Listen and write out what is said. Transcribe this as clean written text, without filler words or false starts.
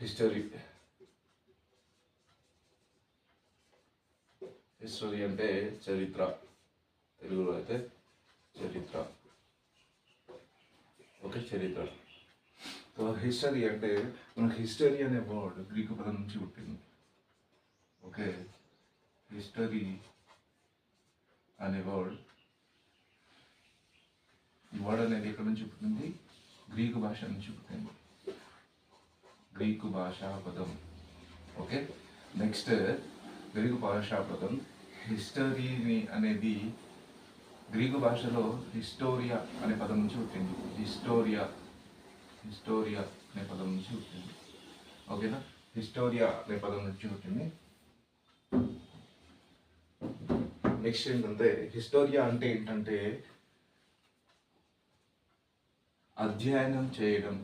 History అంటే చరిత్ర, తెలుగులో అయితే చరిత్ర. ఓకే, చరిత్ర. సో హిస్టరీ అంటే మనకు హిస్టరీ అనే వర్డ్ గ్రీకు పదం నుంచి పుట్టింది. ఓకే, హిస్టరీ అనే వర్డ్, ఈ వర్డ్ అనేది ఎక్కడి నుంచి పుట్టింది? గ్రీకు భాష నుంచి పుట్టింది, గ్రీకు భాషా పదం. ఓకే, నెక్స్ట్ గ్రీకు భాషా పదం హిస్టరీని అనేది గ్రీకు భాషలో హిస్టోరియా అనే పదం నుంచి పుట్టింది. హిస్టోరియా అనే పదం నుంచి పుట్టింది. ఓకేనా, హిస్టోరియా అనే పదం నుంచి పుట్టింది. నెక్స్ట్ ఏంటంటే హిస్టోరియా అంటే ఏంటంటే అధ్యయనం చేయడం,